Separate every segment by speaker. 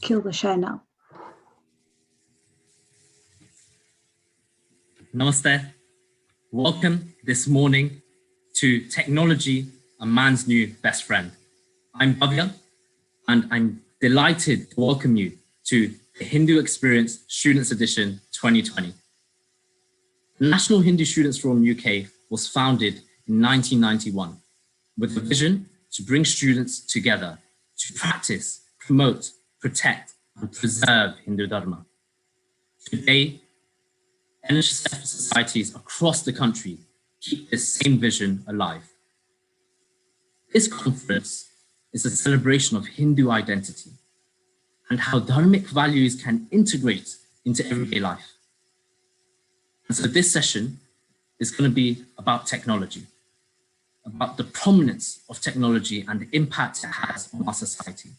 Speaker 1: Akhil will share now.
Speaker 2: Namaste. Welcome this morning to Technology, a Man's New Best Friend. I'm Bhavya, and I'm delighted to welcome you to the Hindu Experience Students Edition 2020. The National Hindu Students Forum UK was founded in 1991 with a vision to bring students together to practice, promote, protect, and preserve Hindu dharma. Today, NHSF societies across the country keep this same vision alive. This conference is a celebration of Hindu identity and how dharmic values can integrate into everyday life. And so this session is going to be about technology, about the prominence of technology and the impact it has on our society.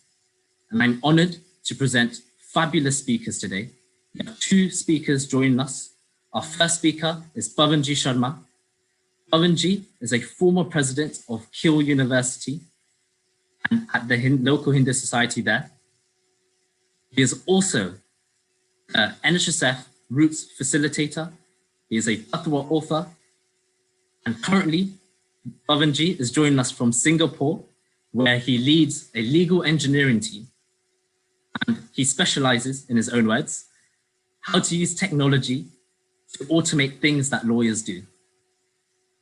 Speaker 2: And I'm honored to present fabulous speakers today. We have two speakers joining us. Our first speaker is Paven Sharma. Paven is a former president of T.H.E.S.E University and at the local Hindu society there. He is also an NHSF Roots facilitator. He is a Fatwa author. And currently, Paven is joining us from Singapore, where he leads a legal engineering team. And he specializes, in his own words, how to use technology to automate things that lawyers do.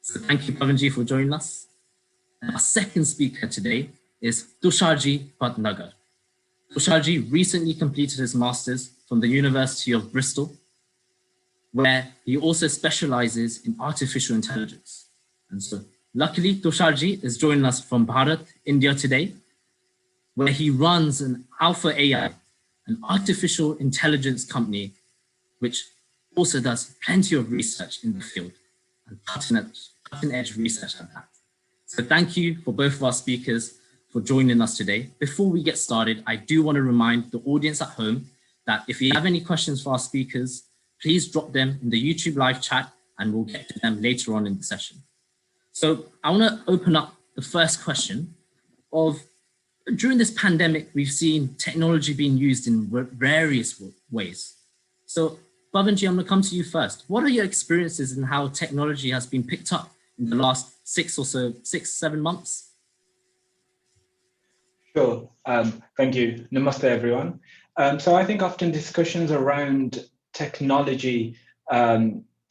Speaker 2: So thank you, Paven for joining us. And our second speaker today is Tushar Bhatnagar. Tushar recently completed his master's from the University of Bristol, where he also specializes in artificial intelligence. And so luckily, Tushar is joining us from Bharat, India today, where he runs an Alpha AI, an artificial intelligence company, which also does plenty of research in the field and cutting edge research at that. So thank you for both of our speakers for joining us today. Before we get started, I do want to remind the audience at home that if you have any questions for our speakers, please drop them in the YouTube live chat and we'll get to them later on in the session. So I want to open up the first question of, during this pandemic, we've seen technology being used in various ways. So Paven, I'm going to come to you first. What are your experiences in how technology has been picked up in the last 6-7 months?
Speaker 3: Sure. Thank you. Namaste, everyone. So I think often discussions around technology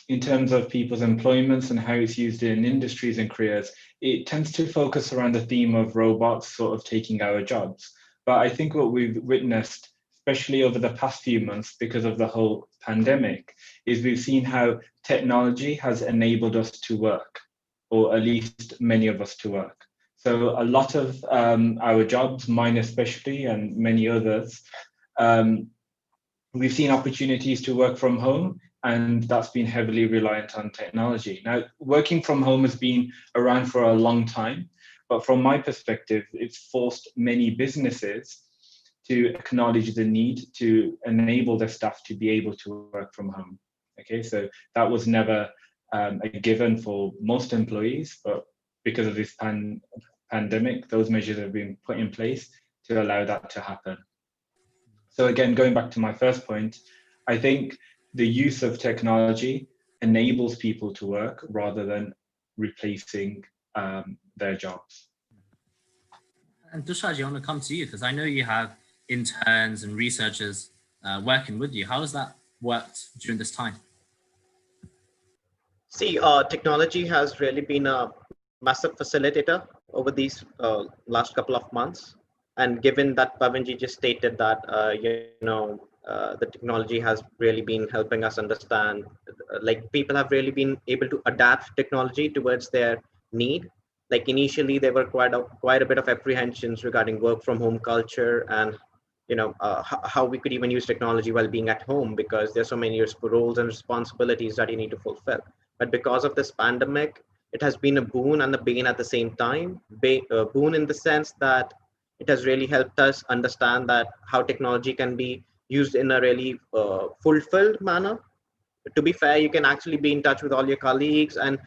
Speaker 3: in terms of people's employments and how it's used in industries and careers, it tends to focus around the theme of robots sort of taking our jobs. But I think what we've witnessed, especially over the past few months because of the whole pandemic, is we've seen how technology has enabled us to work, or at least many of us to work. So a lot of our jobs, mine especially, and many others, we've seen opportunities to work from home, and that's been heavily reliant on technology. Now, working from home has been around for a long time, but from my perspective, it's forced many businesses to acknowledge the need to enable their staff to be able to work from home. Okay, so that was never a given for most employees, but because of this pandemic, those measures have been put in place to allow that to happen. So again, going back to my first point, I think the use of technology enables people to work rather than replacing their jobs.
Speaker 2: And Tushar, I want to come to you because I know you have interns and researchers working with you. How has that worked during this time?
Speaker 4: See, technology has really been a massive facilitator over these last couple of months. And given that Paven just stated that, the technology has really been helping us understand, like people have really been able to adapt technology towards their need. Like initially, there were quite a bit of apprehensions regarding work from home culture and how we could even use technology while being at home, because there's so many roles and responsibilities that you need to fulfill. But because of this pandemic, it has been a boon and a bane at the same time. Boon in the sense that it has really helped us understand that how technology can be used in a really fulfilled manner. To be fair, you can actually be in touch with all your colleagues and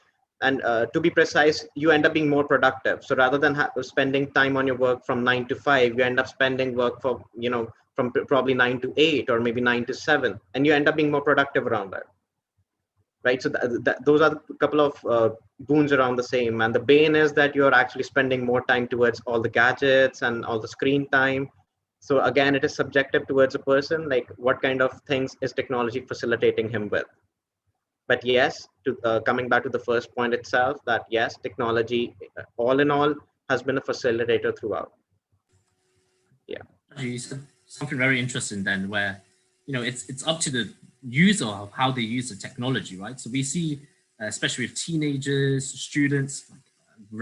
Speaker 4: and to be precise, you end up being more productive. So rather than spending time on your work from 9 to 5, you end up spending work for, from probably 9 to 8 or maybe 9 to 7, and you end up being more productive around that. Right. So those are a couple of boons around the same. And the bane is that you're actually spending more time towards all the gadgets and all the screen time. So again, it is subjective towards a person, like what kind of things is technology facilitating him with. But yes, coming back to the first point itself, that yes, technology, all in all, has been a facilitator throughout. Yeah.
Speaker 2: You said something very interesting then, where it's up to the user of how they use the technology, right? So we see, especially with teenagers, students, like,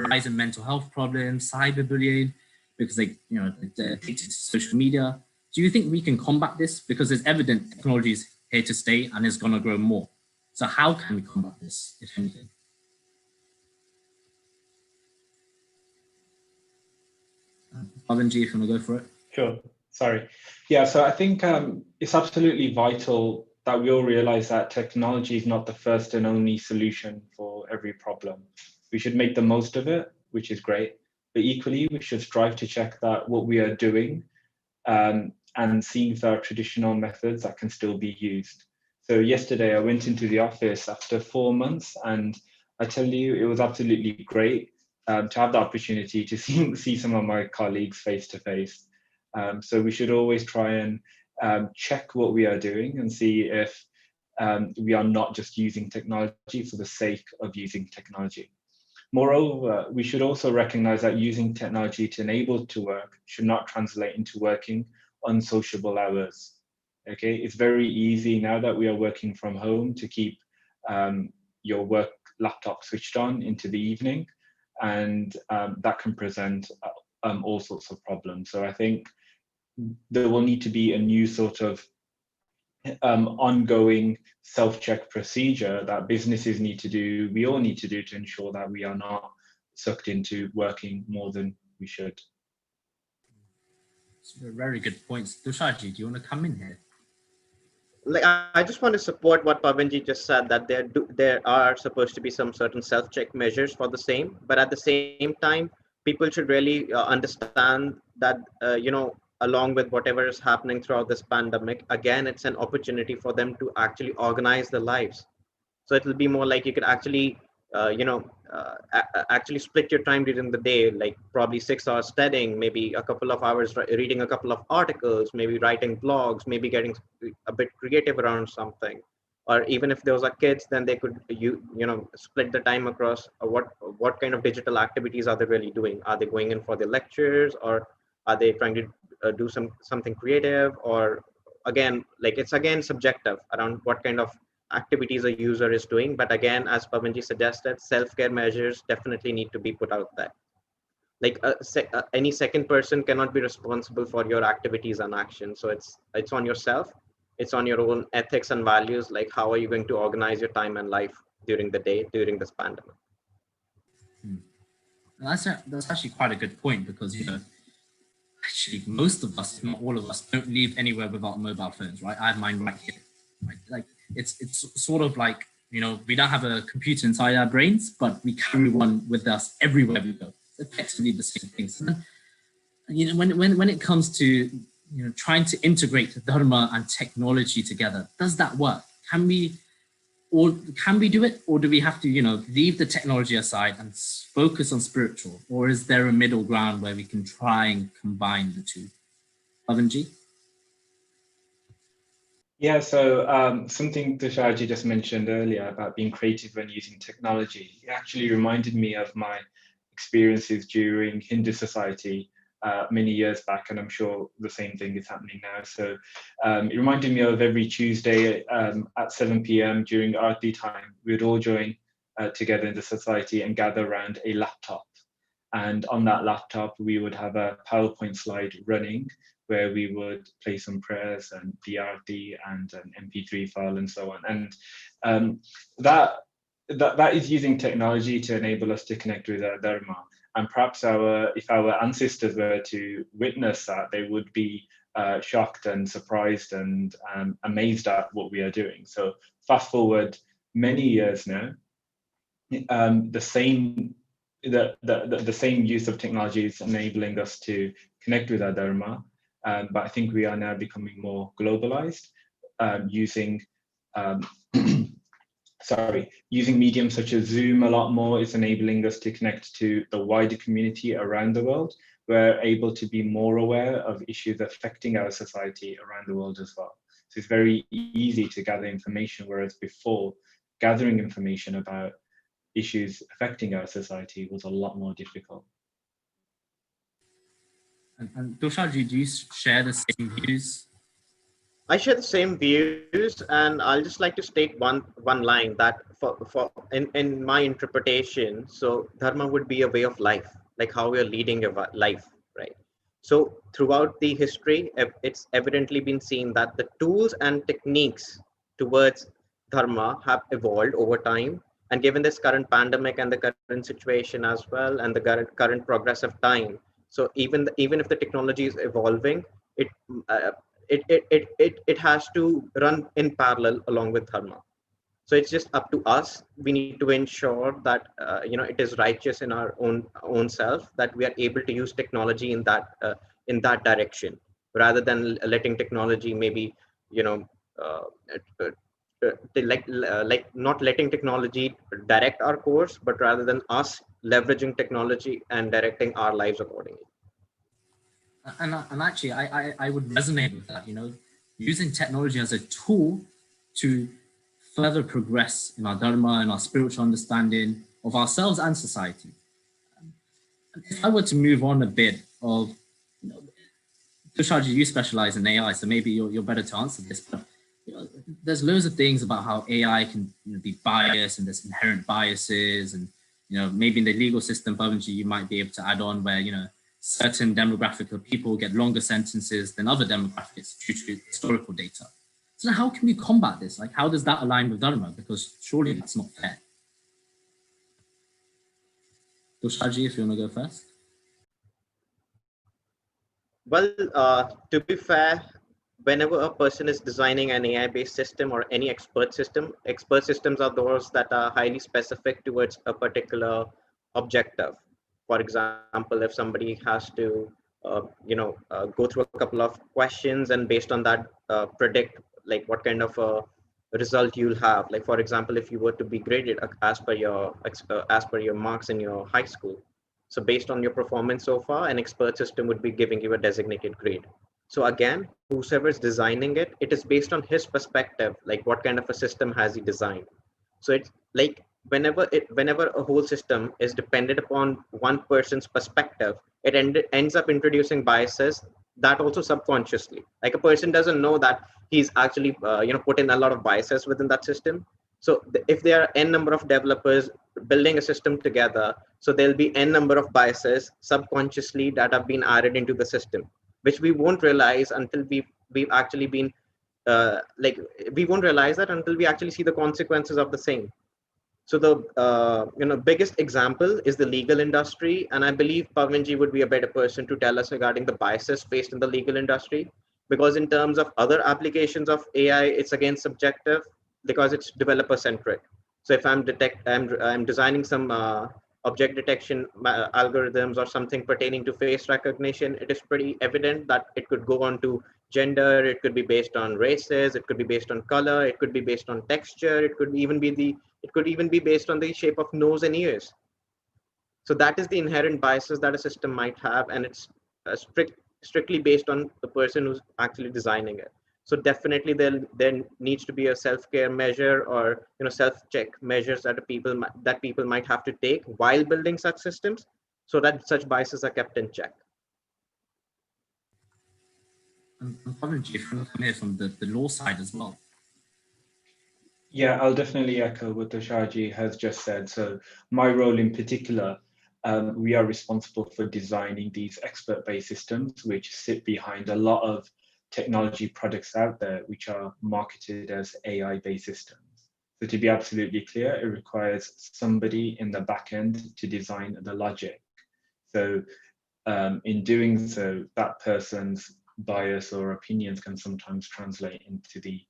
Speaker 2: rise in mental health problems, cyberbullying, because they're addicted to social media. Do you think we can combat this? Because it's evident technology is here to stay and is going to grow more. So how can we combat this, if anything? Paven, if you want to go for it.
Speaker 3: Sure. Sorry. Yeah, so I think it's absolutely vital that we all realize that technology is not the first and only solution for every problem. We should make the most of it, which is great. But equally, we should strive to check that what we are doing and seeing if there are traditional methods that can still be used. So yesterday, I went into the office after 4 months, and I tell you, it was absolutely great to have the opportunity to see some of my colleagues face to face. So we should always try and check what we are doing and see if we are not just using technology for the sake of using technology. Moreover, we should also recognize that using technology to enable to work should not translate into working unsociable hours. Okay, it's very easy now that we are working from home to keep your work laptop switched on into the evening, and that can present all sorts of problems. So I think there will need to be a new sort of ongoing self-check procedure that businesses need to do, we all need to do, to ensure that we are not sucked into working more than we should.
Speaker 2: Very good points. Tushar, do you want to come in here?
Speaker 4: Like, I just want to support what Pavenji just said, that there are supposed to be some certain self-check measures for the same, but at the same time, people should really understand that along with whatever is happening throughout this pandemic, again, it's an opportunity for them to actually organize their lives. So it will be more like you could actually actually split your time during the day, like probably 6 hours studying, maybe a couple of hours reading a couple of articles, maybe writing blogs, maybe getting a bit creative around something. Or even if those are kids, then they could split the time across what kind of digital activities are they really doing. Are they going in for the lectures, or are they trying to do something creative? Or again, like, it's again subjective around what kind of activities a user is doing. But again, as Pavanji suggested, self-care measures definitely need to be put out there. Like any second person cannot be responsible for your activities and actions. So it's on yourself. It's on your own ethics and values. Like, how are you going to organize your time and life during the day, during this pandemic?
Speaker 2: That's actually quite a good point, because actually most of us, if not all of us, don't leave anywhere without mobile phones, right? I have mine right here. Right? Like, it's sort of like, we don't have a computer inside our brains, but we carry one with us everywhere we go. It's effectively the same thing. So, when it comes to trying to integrate dharma and technology together, does that work? Can we do it, or do we have to leave the technology aside and focus on spiritual? Or is there a middle ground where we can try and combine the two? Pavanji?
Speaker 3: Yeah, so something Tushar just mentioned earlier about being creative when using technology, it actually reminded me of my experiences during Hindu society many years back, and I'm sure the same thing is happening now. So it reminded me of every Tuesday at 7 p.m. during Aarti time, we would all join together in the society and gather around a laptop. And on that laptop, we would have a PowerPoint slide running where we would play some prayers and DRD and an MP3 file and so on. And that is using technology to enable us to connect with our dharma. And perhaps if our ancestors were to witness that, they would be shocked and surprised and amazed at what we are doing. So fast forward many years now, the same the same use of technology is enabling us to connect with our dharma, but I think we are now becoming more globalized, using um, using mediums such as Zoom a lot more is enabling us to connect to the wider community around the world. We're able to be more aware of issues affecting our society around the world as well. So it's very easy to gather information, whereas before, gathering information about issues affecting our society was a lot more difficult.
Speaker 2: And Tushar, do you share the same views?
Speaker 4: I share the same views, and I'll just like to state one line that in my interpretation, so dharma would be a way of life, like how we are leading a life, right? So throughout the history, it's evidently been seen that the tools and techniques towards dharma have evolved over time. And given this current pandemic and the current situation as well, and the current progress of time, so even if the technology is evolving, it uh, it has to run in parallel along with dharma. So it's just up to us. We need to ensure that it is righteous in our own self, that we are able to use technology in that direction, rather than letting technology maybe you know uh, uh, like not letting technology direct our course, but rather than us leveraging technology and directing our lives accordingly.
Speaker 2: And actually, I would resonate with that. Using technology as a tool to further progress in our dharma and our spiritual understanding of ourselves and society. If I were to move on a bit of, Tusharji, you specialize in AI, so maybe you're better to answer this. But there's loads of things about how AI can be biased, and there's inherent biases, and maybe in the legal system, Pavenji, you might be able to add on where certain demographic of people get longer sentences than other demographics due to historical data. So how can we combat this? Like, how does that align with dharma? Because surely that's not fair. Tusharji, if you want to go first.
Speaker 4: Well, to be fair, whenever a person is designing an AI-based system or any expert systems are those that are highly specific towards a particular objective. For example, if somebody has to, go through a couple of questions and based on that, predict like what kind of a result you'll have. Like for example, if you were to be graded as per your marks in your high school, so based on your performance so far, an expert system would be giving you a designated grade. So again, whoever is designing it, it is based on his perspective, like what kind of a system has he designed. So it's like whenever a whole system is dependent upon one person's perspective, ends up introducing biases, that also subconsciously. Like a person doesn't know that he's actually put in a lot of biases within that system. So if there are n number of developers building a system together, so there'll be n number of biases subconsciously that have been added into the system, which we won't realize until we've actually been like we won't realize that until we actually see the consequences of the same. So the biggest example is the legal industry, and I believe Pavanji would be a better person to tell us regarding the biases faced in the legal industry, because in terms of other applications of AI, it's again subjective because it's developer centric. So if I'm designing some object detection algorithms or something pertaining to face recognition, it is pretty evident that it could go on to gender, it could be based on races, it could be based on color, it could be based on texture, it could even be based on the shape of nose and ears. So that is the inherent biases that a system might have, and it's strictly based on the person who's actually designing it. So definitely there needs to be a self-care measure, or self-check measures that people might have to take while building such systems, so that such biases are kept in check.
Speaker 2: And Pavenji, if you want to come here from the law side as well.
Speaker 3: Yeah, I'll definitely echo what Tusharji has just said. So my role in particular, we are responsible for designing these expert-based systems, which sit behind a lot of technology products out there, which are marketed as AI-based systems. So to be absolutely clear, it requires somebody in the back end to design the logic. So in doing so, that person's bias or opinions can sometimes translate into the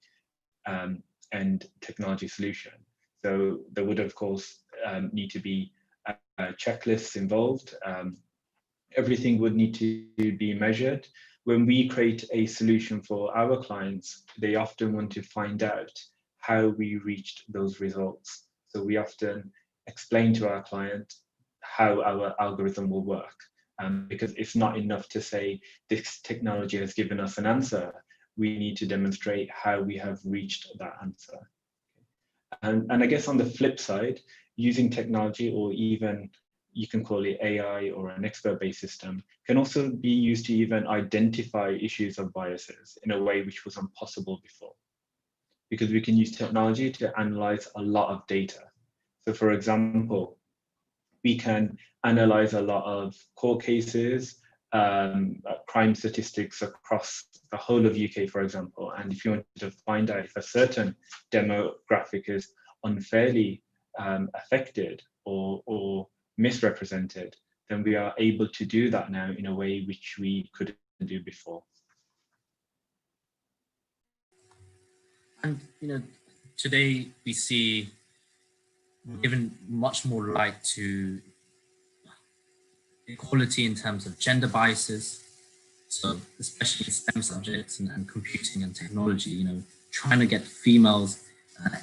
Speaker 3: end technology solution. So there would, of course, need to be checklists involved. Everything would need to be measured. When we create a solution for our clients, they often want to find out how we reached those results. So we often explain to our client how our algorithm will work. Because it's not enough to say this technology has given us an answer. We need to demonstrate how we have reached that answer. And I guess on the flip side, using technology, or even you can call it AI or an expert-based system, can also be used to even identify issues of biases in a way which was impossible before. Because we can use technology to analyze a lot of data. So for example, we can analyze a lot of court cases, crime statistics across the whole of UK, for example. And if you want to find out if a certain demographic is unfairly affected or misrepresented, then we are able to do that now in a way which we couldn't do before.
Speaker 2: And today we see given much more light to equality in terms of gender biases. So especially STEM subjects and computing and technology, trying to get females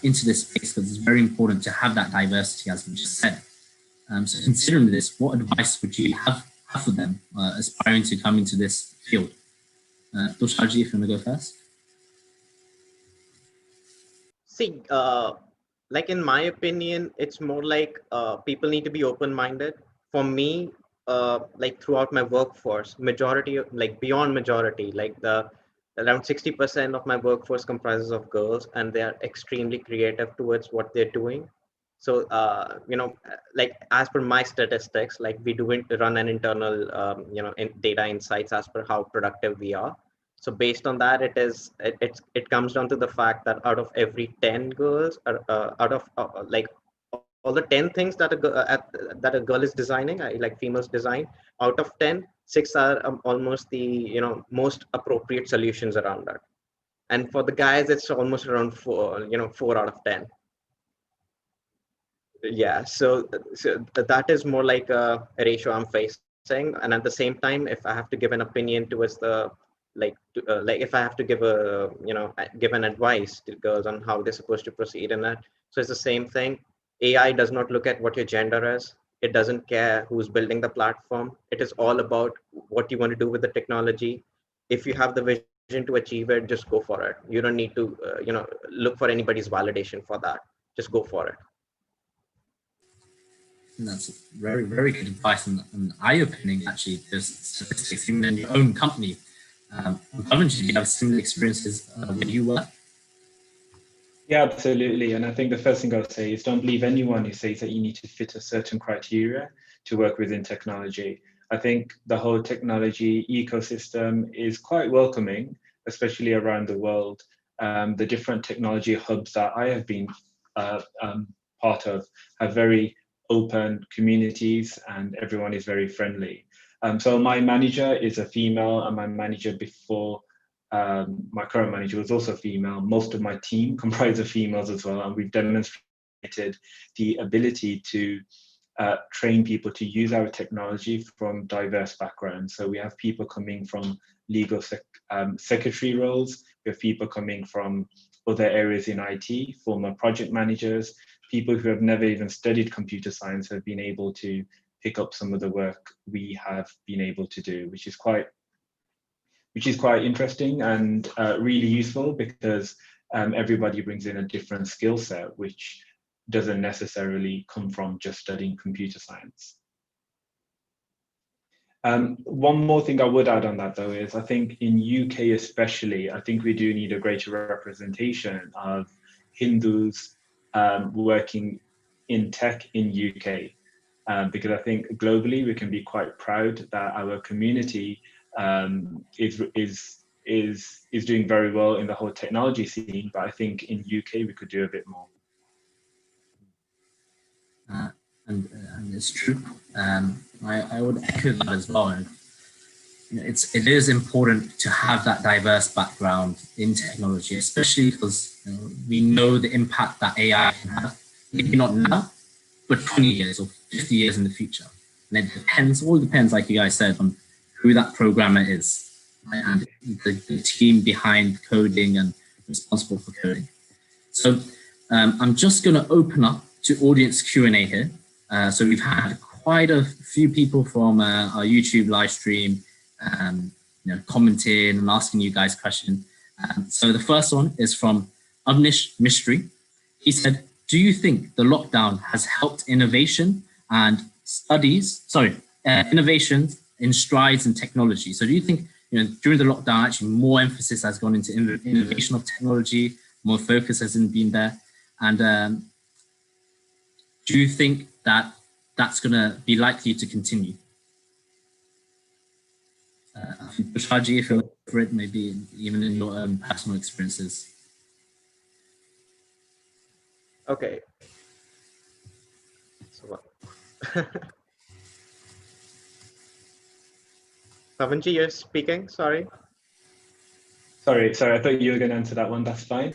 Speaker 2: into this space, because it's very important to have that diversity, as we just said. So considering this, what advice would you have for them aspiring to come into this field? Tushar, if you want to go first.
Speaker 4: See, like in my opinion, it's more like people need to be open-minded. For me, like throughout my workforce, majority, like beyond majority, like around 60% of my workforce comprises of girls, and they are extremely creative towards what they're doing. So, like as per my statistics, like we do run an internal, data insights as per how productive we are. So based on that, it comes down to the fact that out of every 10 girls, out of like all the 10 things that a girl is designing, like females design, out of 10, 6 are almost the most appropriate solutions around that. And for the guys, it's almost around 4, 4 out of 10. Yeah, so that is more like a ratio I'm facing. And at the same time, if I have to give an opinion towards the like if I have to give give an advice to girls on how they're supposed to proceed in that, so it's the same thing. AI does not look at what your gender is. It doesn't care who's building the platform. It is all about what you want to do with the technology. If you have the vision to achieve it, just go for it. You don't need to look for anybody's validation for that. Just go for it.
Speaker 2: And that's very, very good advice and eye-opening, actually. There's statistics even in your own company. Paven, did you have similar experiences when you were?
Speaker 3: Yeah, absolutely. And I think the first thing I would say is don't believe anyone who says that you need to fit a certain criteria to work within technology. I think the whole technology ecosystem is quite welcoming, especially around the world. The different technology hubs that I have been part of have very open communities, and everyone is very friendly. So my manager is a female, and my manager before my current manager was also female. Most of my team comprise of females as well, and we've demonstrated the ability to train people to use our technology from diverse backgrounds. So we have people coming from legal secretary roles, we have people coming from other areas in IT, former project managers, people who have never even studied computer science have been able to pick up some of the work we have been able to do, which is quite interesting and really useful, because everybody brings in a different skill set, which doesn't necessarily come from just studying computer science. One more thing I would add on that, though, is I think in UK especially, I think we do need a greater representation of Hindus working in tech in UK, because I think globally we can be quite proud that our community is doing very well in the whole technology scene, but I think in UK we could do a bit more.
Speaker 2: And it's true. I would echo that as well. And it is important to have that diverse background in technology, especially because we know the impact that AI can have. Maybe not now, for 20 years or 50 years in the future. And it all depends, like you guys said, on who that programmer is, right? And the team behind coding and responsible for coding. So I'm just going to open up to audience Q&A here. So we've had quite a few people from our YouTube live stream commenting and asking you guys questions. So the first one is from Avnish Mistry. He said, do you think the lockdown has helped innovation and innovations in strides in technology? So do you think during the lockdown, actually more emphasis has gone into innovation of technology, more focus hasn't been there? And do you think that that's going to be likely to continue? Tushar, if you're for it, maybe even in your own personal experiences.
Speaker 4: Okay. So what? Pavanji, you're speaking, sorry.
Speaker 3: Sorry, I thought you were going to answer that one. That's fine.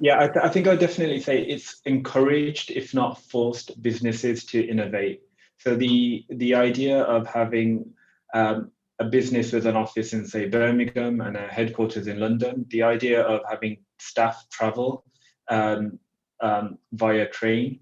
Speaker 3: Yeah, I think I'd definitely say it's encouraged, if not forced, businesses to innovate. So the idea of having a business with an office in, say, Birmingham and a headquarters in London, the idea of having staff travel via train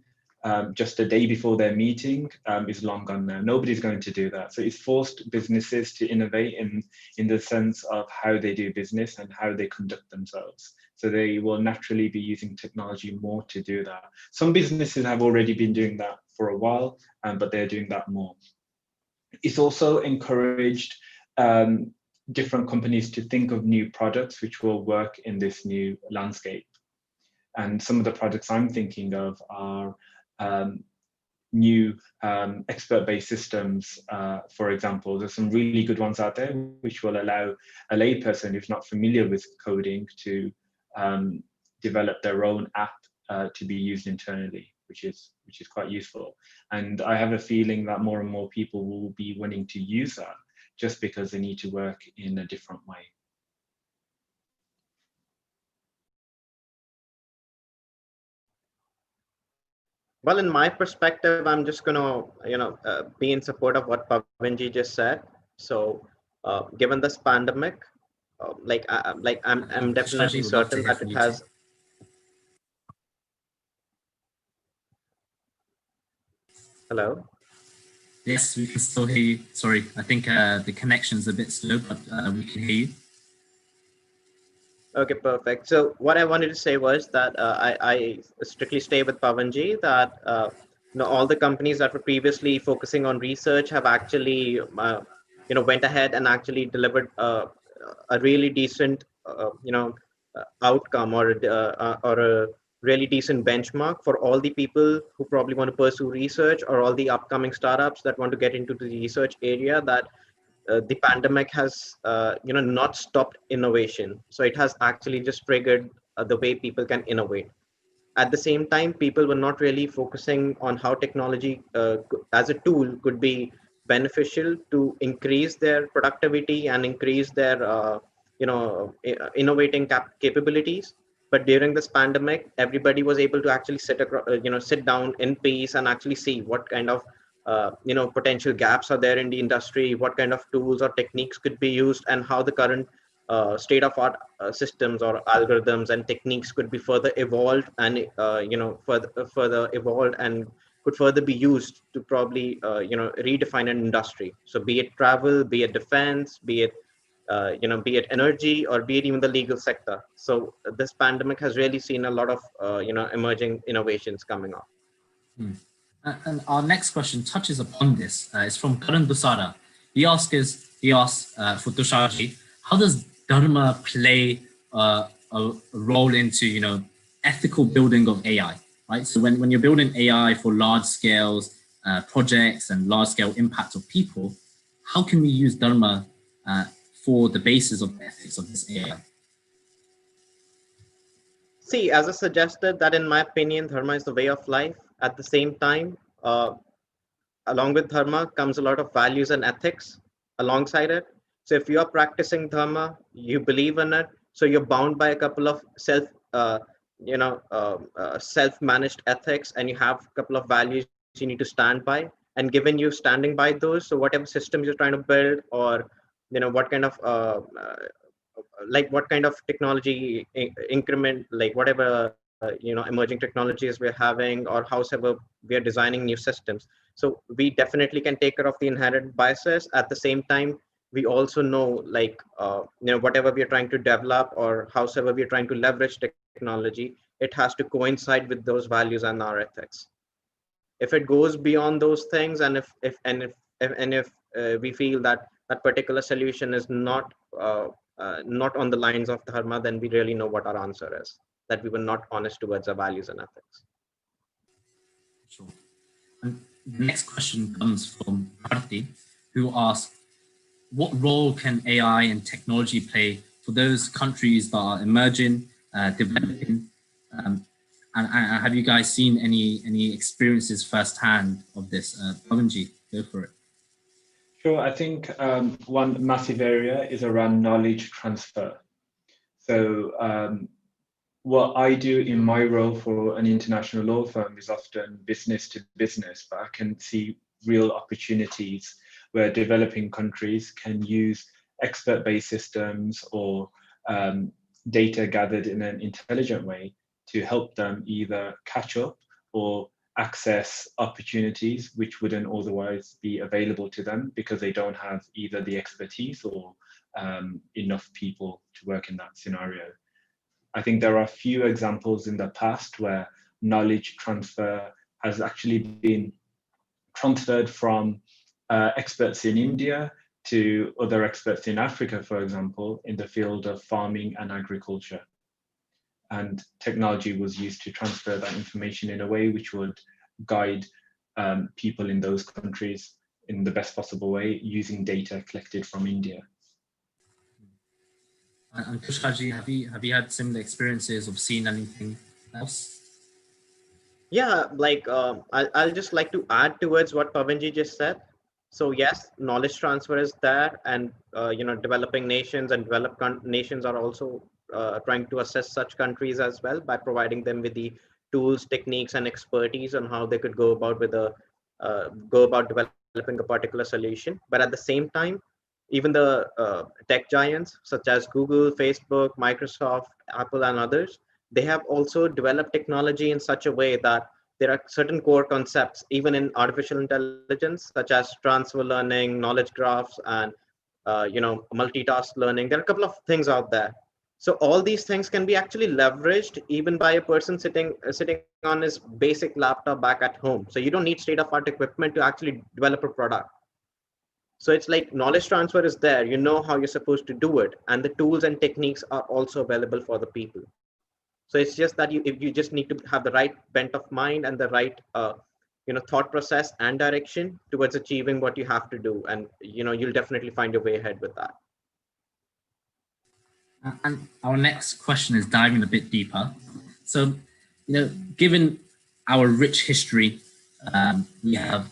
Speaker 3: just a day before their meeting is long gone now. Nobody's going to do that. So it's forced businesses to innovate in the sense of how they do business and how they conduct themselves. So they will naturally be using technology more to do that. Some businesses have already been doing that for a while, but they're doing that more. It's also encouraged different companies to think of new products which will work in this new landscape. And some of the products I'm thinking of are new expert-based systems. For example, there's some really good ones out there which will allow a layperson who's not familiar with coding to develop their own app to be used internally, which is quite useful. And I have a feeling that more and more people will be wanting to use that just because they need to work in a different way.
Speaker 4: Well, in my perspective, I'm just going to, be in support of what Pavanji just said. So, given this pandemic, I'm definitely certain that it has. Hello.
Speaker 2: Yes, we can still hear you. Sorry, I think the connection's a bit slow, but we can hear you.
Speaker 4: Okay, perfect. So what I wanted to say was that I strictly stay with Pavanji that all the companies that were previously focusing on research have actually went ahead and actually delivered a really decent outcome or a really decent benchmark for all the people who probably want to pursue research or all the upcoming startups that want to get into the research area, that the pandemic has not stopped innovation. So it has actually just triggered the way people can innovate. At the same time, people were not really focusing on how technology as a tool could be beneficial to increase their productivity and increase their innovating capabilities. But during this pandemic, everybody was able to actually sit down in peace and actually see what kind of potential gaps are there in the industry, what kind of tools or techniques could be used, and how the current state of art systems or algorithms and techniques could be further evolved and further evolved and could further be used to probably redefine an industry. So be it travel, be it defense, be it be it energy, or be it even the legal sector. So this pandemic has really seen a lot of emerging innovations coming up.
Speaker 2: And our next question touches upon this. It's from Karan Dusara. He asks for Tusharji, how does dharma play a role into ethical building of AI? Right. So when you're building AI for large scale projects and large scale impact of people, how can we use dharma for the basis of the ethics of this AI?
Speaker 4: See, as I suggested, that in my opinion, dharma is the way of life. At the same time, along with dharma comes a lot of values and ethics alongside it. So if you are practicing dharma, you believe in it, so you're bound by a couple of self-managed ethics, and you have a couple of values you need to stand by. And given you standing by those, so whatever systems you're trying to build, or what kind of what kind of technology increment, like whatever emerging technologies we're having, or howsoever we are designing new systems. So we definitely can take care of the inherent biases. At the same time, we also know, like whatever we are trying to develop, or howsoever we are trying to leverage technology, it has to coincide with those values and our ethics. If it goes beyond those things, and if we feel that that particular solution is not on the lines of dharma, then we really know what our answer is, that we were not honest towards our values and ethics.
Speaker 2: Sure. And the next question comes from Bharti, who asks, what role can AI and technology play for those countries that are emerging, developing? And have you guys seen any experiences firsthand of this? Pavanji, go for it.
Speaker 3: Sure. I think one massive area is around knowledge transfer. So what I do in my role for an international law firm is often business to business, but I can see real opportunities where developing countries can use expert-based systems or data gathered in an intelligent way to help them either catch up or access opportunities which wouldn't otherwise be available to them because they don't have either the expertise or enough people to work in that scenario. I think there are a few examples in the past where knowledge transfer has actually been transferred from experts in India to other experts in Africa, for example, in the field of farming and agriculture. And technology was used to transfer that information in a way which would guide people in those countries in the best possible way using data collected from India.
Speaker 2: And Tusharji, have you had similar experiences of seeing anything else?
Speaker 4: Yeah, like I'll just like to add towards what Pavanji just said. So yes, knowledge transfer is there, and developing nations and developed nations are also trying to assess such countries as well by providing them with the tools, techniques, and expertise on how they could go about developing a particular solution. But at the same time, even the tech giants such as Google, Facebook, Microsoft, Apple, and others, they have also developed technology in such a way that there are certain core concepts, even in artificial intelligence, such as transfer learning, knowledge graphs, and multitask learning. There are a couple of things out there. So all these things can be actually leveraged even by a person sitting on his basic laptop back at home. So you don't need state-of-art equipment to actually develop a product. So it's like knowledge transfer is there. You know how you're supposed to do it, and the tools and techniques are also available for the people. So it's just that you just need to have the right bent of mind and the right thought process and direction towards achieving what you have to do, and you'll definitely find your way ahead with that.
Speaker 2: And our next question is diving a bit deeper. So, given our rich history, we have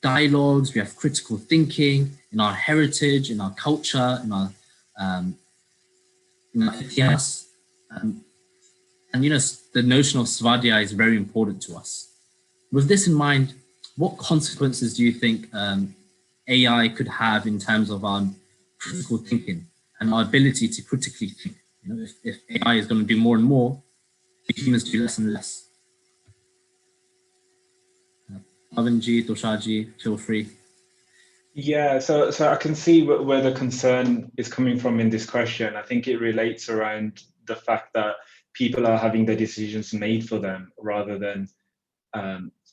Speaker 2: dialogues, we have critical thinking in our heritage, in our culture, in our T.H.E.S.E. And the notion of svadhyaya is very important to us. With this in mind, what consequences do you think AI could have in terms of our critical thinking and our ability to critically think? If AI is going to do more and more, humans do less and less. Pavanji, Tusharji, feel free.
Speaker 3: Yeah, so I can see where the concern is coming from in this question. I think it relates around the fact that people are having their decisions made for them rather than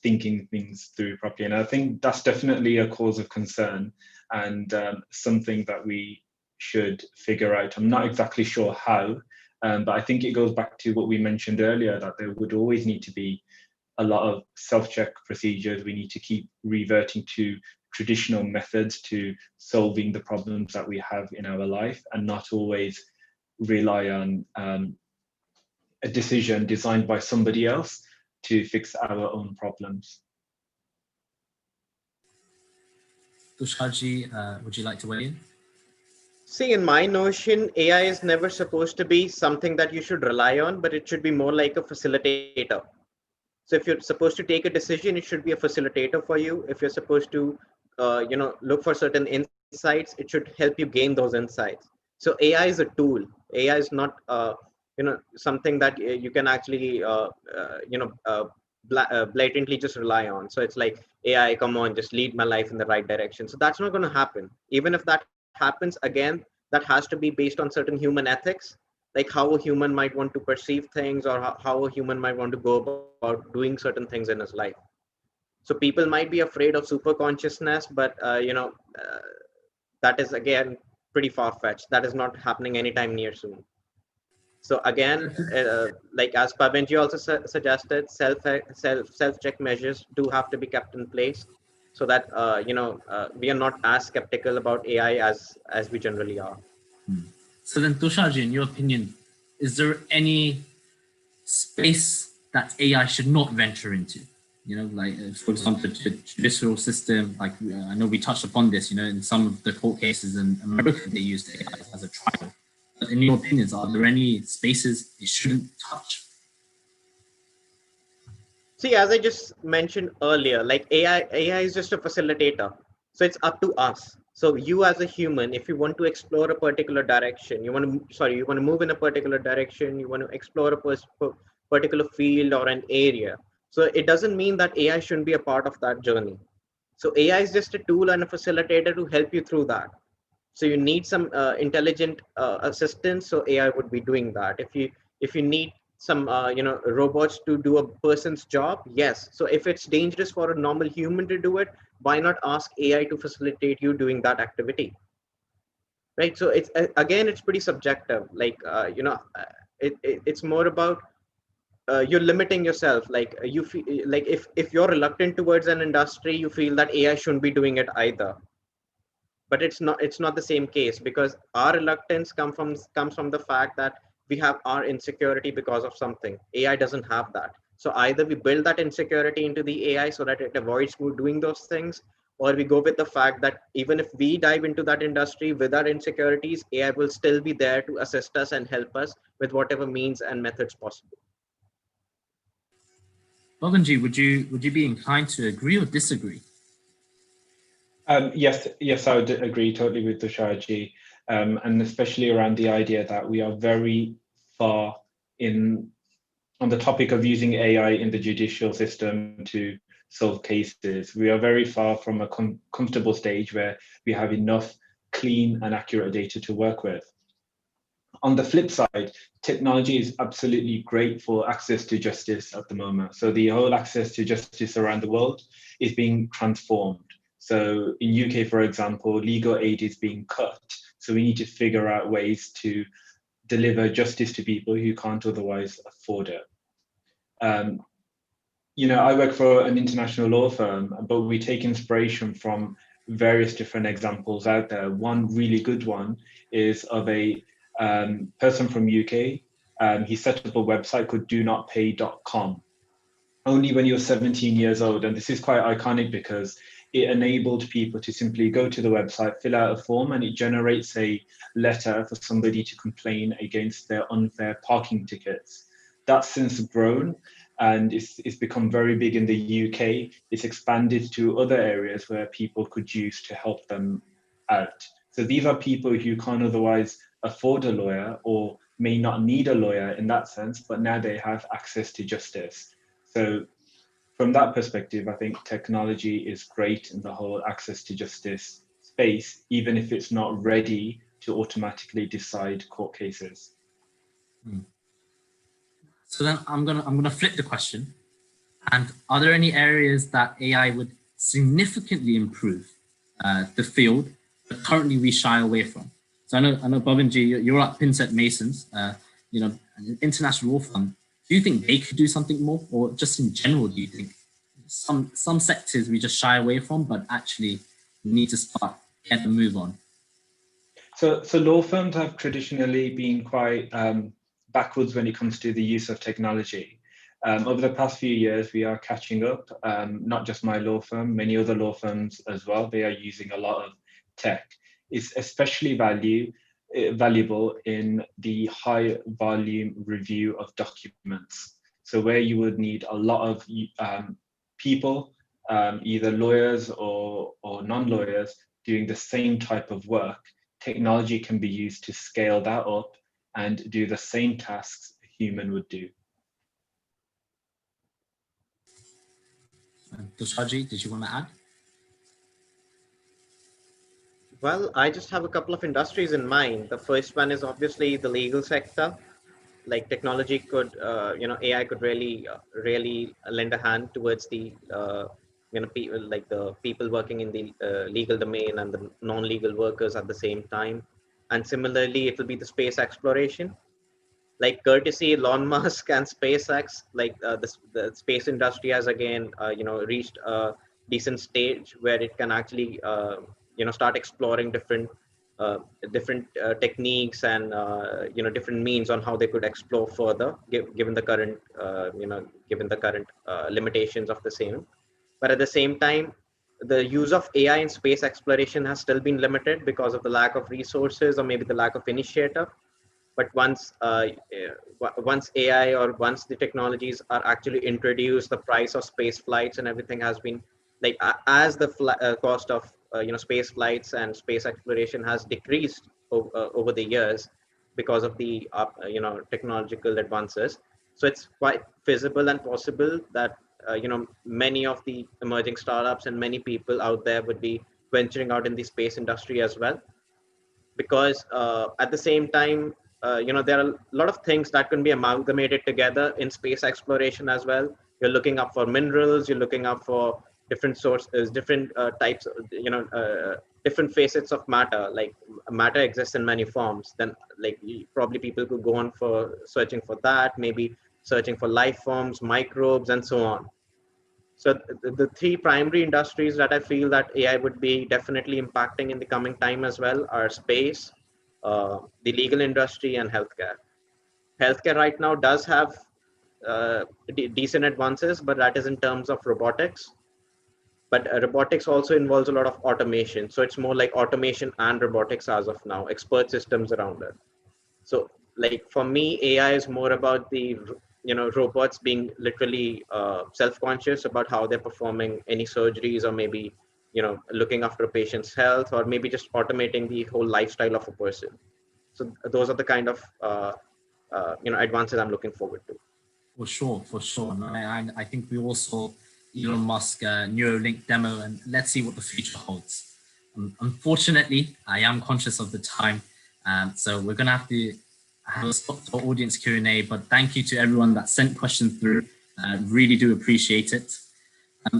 Speaker 3: thinking things through properly. And I think that's definitely a cause of concern and something that we should figure out. I'm not exactly sure how, but I think it goes back to what we mentioned earlier, that there would always need to be a lot of self-check procedures. We need to keep reverting to traditional methods to solving the problems that we have in our life and not always rely on a decision designed by somebody else to fix our own problems.
Speaker 2: Tusharji, would you like to weigh in?
Speaker 4: See, in my notion, AI is never supposed to be something that you should rely on, but it should be more like a facilitator. So if you're supposed to take a decision, it should be a facilitator for you. If you're supposed to, look for certain insights, it should help you gain those insights. So AI is a tool. AI is not, something that you can actually, blatantly just rely on. So it's like, AI, come on, just lead my life in the right direction. So that's not going to happen. Even if that happens, again, that has to be based on certain human ethics, like how a human might want to perceive things, or how a human might want to go about doing certain things in his life. So people might be afraid of super consciousness, but that is again pretty far fetched. That is not happening anytime near soon. So again, like as Pavenji also suggested, self check measures do have to be kept in place, so that we are not as skeptical about AI as we generally are.
Speaker 2: So then, Tusharji, in your opinion, is there any space that AI should not venture into? Like, for example, the judicial system, like I know we touched upon this, in some of the court cases in America, they used AI as a trial. But in your opinions, are there any spaces it shouldn't touch?
Speaker 4: See, as I just mentioned earlier, like AI is just a facilitator. So it's up to us. So you as a human, if you want to explore a particular direction, you want to move in a particular direction, you want to explore a particular field or an area. So it doesn't mean that AI shouldn't be a part of that journey. So AI is just a tool and a facilitator to help you through that. So you need some intelligent assistance, so AI would be doing that. If you need some robots to do a person's job, yes. So if it's dangerous for a normal human to do it, why not ask AI to facilitate you doing that activity, right? So it's again, it's pretty subjective. Like it's more about you're limiting yourself. Like you feel like, if you're reluctant towards an industry, you feel that AI shouldn't be doing it either. But it's not the same case, because our reluctance comes from the fact that we have our insecurity because of something. AI doesn't have that. So either we build that insecurity into the AI so that it avoids doing those things, or we go with the fact that even if we dive into that industry with our insecurities, AI will still be there to assist us and help us with whatever means and methods possible.
Speaker 2: Pavanji, would you be inclined to agree or disagree?
Speaker 3: Yes, I would agree totally with Tusharji, and especially around the idea that we are very far in on the topic of using AI in the judicial system to solve cases. We are very far from a comfortable stage where we have enough clean and accurate data to work with. On the flip side, technology is absolutely great for access to justice at the moment. So the whole access to justice around the world is being transformed. So in UK, for example, legal aid is being cut. So we need to figure out ways to deliver justice to people who can't otherwise afford it. I work for an international law firm, but we take inspiration from various different examples out there. One really good one is of a person from UK. He set up a website called donotpay.com. Only when he was 17 years old. And this is quite iconic because it enabled people to simply go to the website, fill out a form, and it generates a letter for somebody to complain against their unfair parking tickets. That's since grown and it's become very big in the UK. It's expanded to other areas where people could use to help them out. So these are people who can't otherwise afford a lawyer or may not need a lawyer in that sense, but now they have access to justice. So from that perspective, I think technology is great in the whole access to justice space, even if it's not ready to automatically decide court cases.
Speaker 2: So then I'm gonna flip the question. And are there any areas that AI would significantly improve the field, but currently we shy away from? So I know, Pavenji, you're at Pinsent Masons, an international law firm. Do you think they could do something more, or just in general, do you think some sectors we just shy away from, but actually we need to start getting a move on?
Speaker 3: So law firms have traditionally been quite backwards when it comes to the use of technology. Over the past few years, we are catching up, not just my law firm, many other law firms as well. They are using a lot of tech. It's especially valuable in the high volume review of documents. So where you would need a lot of people, either lawyers or non-lawyers, doing the same type of work, technology can be used to scale that up and do the same tasks a human would do.
Speaker 2: Tusharji, did you want to add?
Speaker 4: Well, I just have a couple of industries in mind. The first one is obviously the legal sector. Like technology could, AI could really lend a hand towards the, people like the people working in the legal domain and the non-legal workers at the same time. And similarly, it will be the space exploration. Like courtesy Elon Musk and SpaceX, like the space industry has again, reached a decent stage where it can actually, start exploring uh, different techniques and different means on how they could explore further, given the current, limitations of the same. But at the same time, the use of AI in space exploration has still been limited because of the lack of resources or maybe the lack of initiative. But once AI or once the technologies are actually introduced, the price of space flights and everything has been like as the cost of space flights and space exploration has decreased over the years because of the technological advances. So it's quite feasible and possible that many of the emerging startups and many people out there would be venturing out in the space industry as well, because at the same time, there are a lot of things that can be amalgamated together in space exploration as well. You're looking up for minerals, you're looking up for different sources, different types, different facets of matter. Like matter exists in many forms. Then, like probably people could go on for searching for that, maybe searching for life forms, microbes, and so on. So the three primary industries that I feel that AI would be definitely impacting in the coming time as well are space, the legal industry, and healthcare. Healthcare right now does have decent advances, but that is in terms of robotics. But robotics also involves a lot of automation. So it's more like automation and robotics as of now, expert systems around it. So like for me, AI is more about the robots being literally self-conscious about how they're performing any surgeries, or maybe looking after a patient's health, or maybe just automating the whole lifestyle of a person. So those are the kind of advances I'm looking forward to.
Speaker 2: For sure, for sure. And I think we all saw Elon Musk Neuralink demo, and let's see what the future holds. Unfortunately, I am conscious of the time, so we're going to have to have a stop for audience Q&A, but thank you to everyone that sent questions through. Really do appreciate it.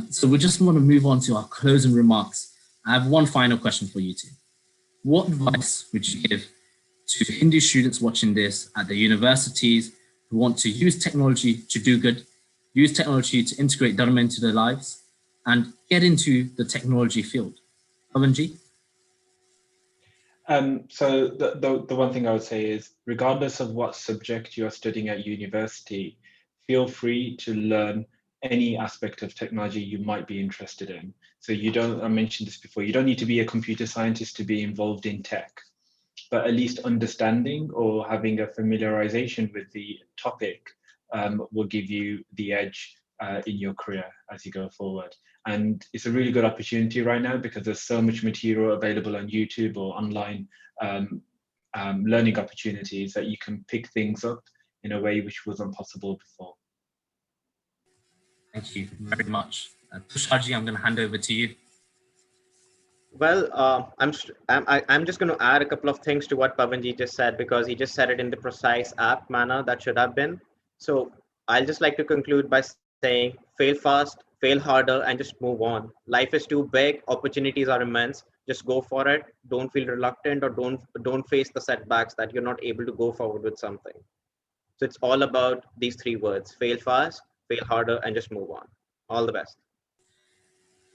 Speaker 2: So we just want to move on to our closing remarks. I have one final question for you two. What advice would you give to Hindu students watching this at the universities who want to use technology to do good, use technology to integrate dharma into their lives, and get into the technology field? Pavenji?
Speaker 3: So the one thing I would say is, regardless of what subject you're studying at university, feel free to learn any aspect of technology you might be interested in. So I mentioned this before, you don't need to be a computer scientist to be involved in tech, but at least understanding or having a familiarization with the topic will give you the edge in your career as you go forward. And it's a really good opportunity right now because there's so much material available on YouTube or online learning opportunities that you can pick things up in a way which wasn't possible before.
Speaker 2: Thank you very much. Tusharji, I'm going to hand over to you.
Speaker 4: Well, I'm just going to add a couple of things to what Pavanji just said, because he just said it in the precise, apt manner that should have been. So I'll just like to conclude by saying, fail fast, fail harder, and just move on. Life is too big, opportunities are immense. Just go for it. Don't feel reluctant, or don't face the setbacks that you're not able to go forward with something. So it's all about these three words: fail fast, fail harder, and just move on. All the best.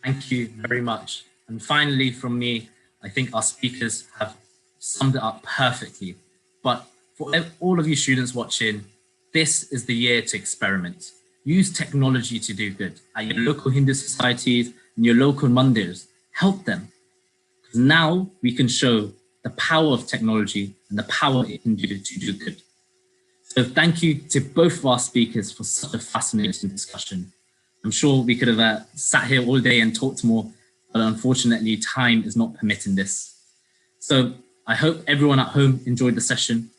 Speaker 2: Thank you very much. And finally, from me, I think our speakers have summed it up perfectly. But for all of you students watching, this is the year to experiment. Use technology to do good at your local Hindu societies and your local mandirs. Help them. Because now we can show the power of technology and the power it can do to do good. So thank you to both of our speakers for such a fascinating discussion. I'm sure we could have sat here all day and talked more, but unfortunately time is not permitting this. So I hope everyone at home enjoyed the session.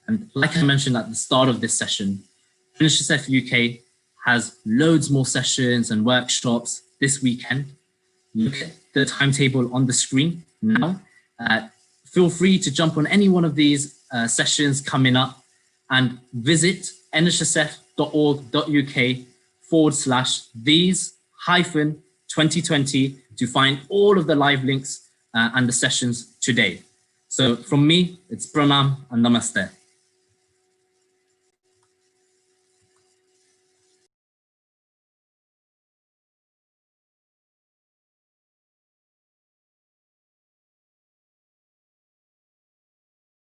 Speaker 2: And like I mentioned at the start of this session, T.H.E.S.E UK has loads more sessions and workshops this weekend. Look at the timetable on the screen now. Feel free to jump on any one of these sessions coming up and visit nhsf.org.uk/these-2020 to find all of the live links and the sessions today. So from me, it's pranam and namaste.